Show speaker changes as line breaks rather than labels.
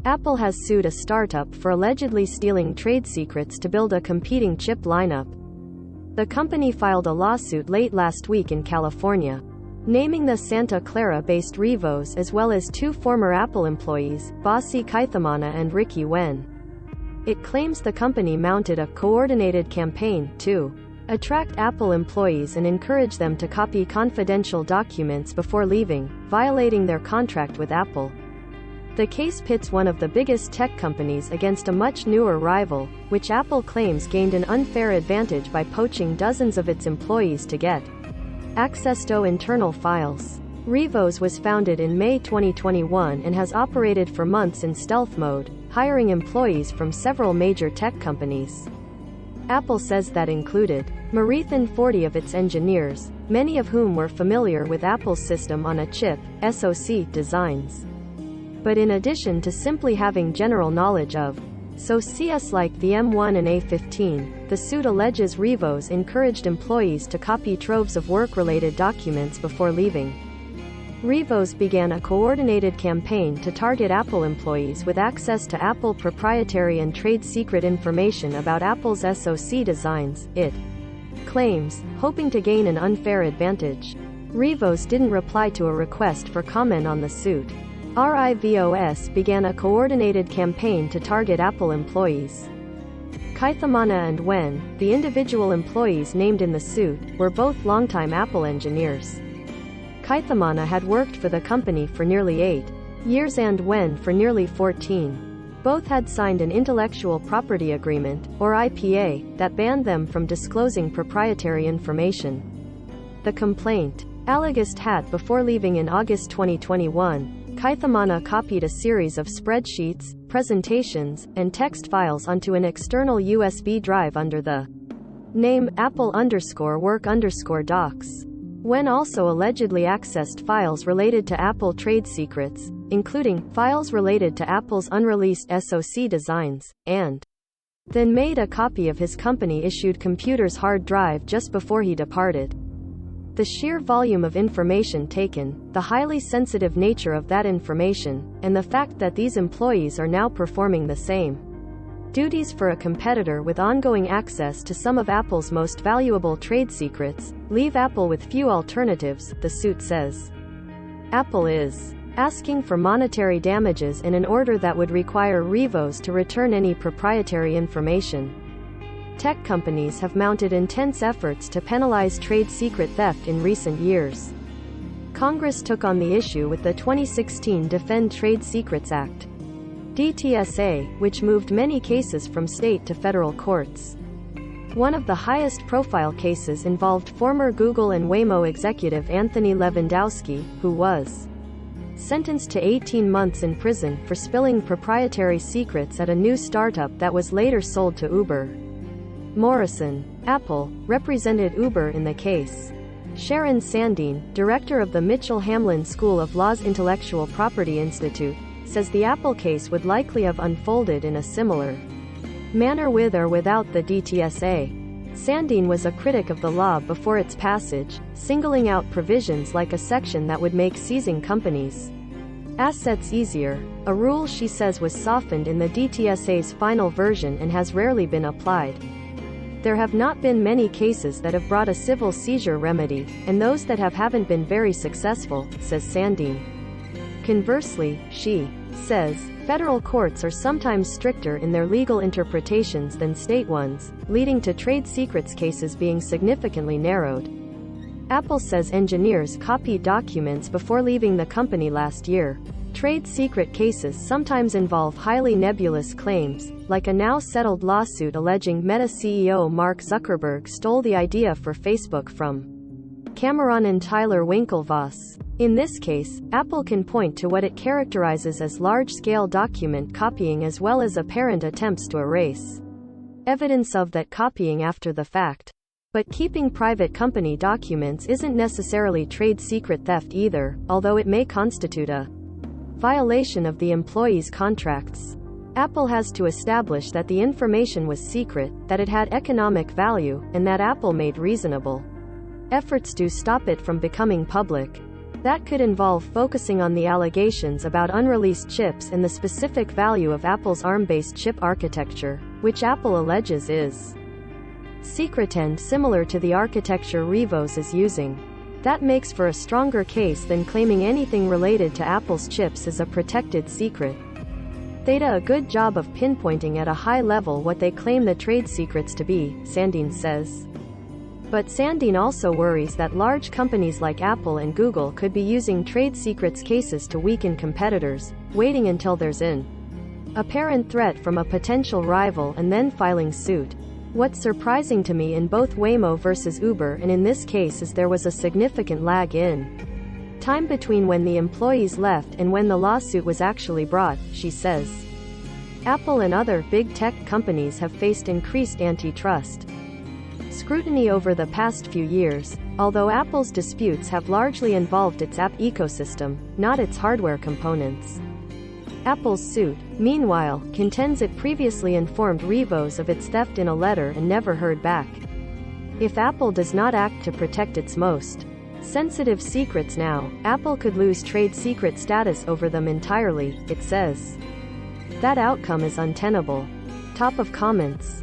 Apple has sued a startup for allegedly stealing trade secrets to build a competing chip lineup. The company filed a lawsuit late last week in California, naming the Santa Clara-based Rivos as well as two former Apple employees, Bossy Kaithamana and Ricky Wen. It claims the company mounted a coordinated campaign to attract Apple employees and encourage them to copy confidential documents before leaving, violating their contract with Apple. The case pits one of the biggest tech companies against a much newer rival, which Apple claims gained an unfair advantage by poaching dozens of its employees to get access to internal files. Rivos was founded in May 2021 and has operated for months in stealth mode, hiring employees from several major tech companies. Apple says that included more than 40 of its engineers, many of whom were familiar with Apple's system on a chip, SoC, designs. But in addition to simply having general knowledge of SoCs like the M1 and A15, the suit alleges Rivos encouraged employees to copy troves of work-related documents before leaving. Rivos began a coordinated campaign to target Apple employees with access to Apple proprietary and trade secret information about Apple's SoC designs, it claims, hoping to gain an unfair advantage. Rivos didn't reply to a request for comment on the suit. Rivos began a coordinated campaign to target Apple employees. Kaithamana and Wen, the individual employees named in the suit, were both longtime Apple engineers. Kaithamana had worked for the company for nearly 8 years and Wen for nearly 14. Both had signed an intellectual property agreement, or IPA, that banned them from disclosing proprietary information. The complaint alleged had before leaving in August 2021. Kaithamana copied a series of spreadsheets, presentations, and text files onto an external USB drive under the name Apple_work_docs. Wen also allegedly accessed files related to Apple trade secrets, including files related to Apple's unreleased SoC designs, and then made a copy of his company-issued computer's hard drive just before he departed. The sheer volume of information taken, the highly sensitive nature of that information, and the fact that these employees are now performing the same duties for a competitor with ongoing access to some of Apple's most valuable trade secrets, leave Apple with few alternatives, the suit says. Apple is asking for monetary damages in an order that would require Rivos to return any proprietary information. Tech companies have mounted intense efforts to penalize trade secret theft in recent years. Congress took on the issue with the 2016 Defend Trade Secrets Act, DTSA, which moved many cases from state to federal courts. One of the highest-profile cases involved former Google and Waymo executive Anthony Levandowski, who was sentenced to 18 months in prison for spilling proprietary secrets at a new startup that was later sold to Uber. Morrison, Apple, represented Uber in the case. Sharon Sandine, director of the Mitchell-Hamlin School of Law's Intellectual Property Institute, says the Apple case would likely have unfolded in a similar manner with or without the DTSA. Sandine was a critic of the law before its passage, singling out provisions like a section that would make seizing companies' assets easier, a rule she says was softened in the DTSA's final version and has rarely been applied. There have not been many cases that have brought a civil seizure remedy, and those that haven't been very successful, says Sandine. Conversely, she says, federal courts are sometimes stricter in their legal interpretations than state ones, leading to trade secrets cases being significantly narrowed. Apple says engineers copied documents before leaving the company last year. Trade secret cases sometimes involve highly nebulous claims, like a now-settled lawsuit alleging Meta CEO Mark Zuckerberg stole the idea for Facebook from Cameron and Tyler Winklevoss. In this case, Apple can point to what it characterizes as large-scale document copying as well as apparent attempts to erase evidence of that copying after the fact. But keeping private company documents isn't necessarily trade secret theft either, although it may constitute a violation of the employee's contracts. Apple has to establish that the information was secret, that it had economic value, and that Apple made reasonable efforts to stop it from becoming public. That could involve focusing on the allegations about unreleased chips and the specific value of Apple's ARM-based chip architecture, which Apple alleges is secret and similar to the architecture Rivos is using. That makes for a stronger case than claiming anything related to Apple's chips is a protected secret. They do a good job of pinpointing at a high level what they claim the trade secrets to be, Sandine says. But Sandine also worries that large companies like Apple and Google could be using trade secrets cases to weaken competitors, waiting until there's an apparent threat from a potential rival and then filing suit. What's surprising to me in both Waymo versus Uber and in this case is there was a significant lag in time between when the employees left and when the lawsuit was actually brought, she says. Apple and other big tech companies have faced increased antitrust scrutiny over the past few years, although Apple's disputes have largely involved its app ecosystem, not its hardware components. Apple's suit, meanwhile, contends it previously informed Rivos of its theft in a letter and never heard back. If Apple does not act to protect its most sensitive secrets now, Apple could lose trade secret status over them entirely, it says. That outcome is untenable. Top of comments.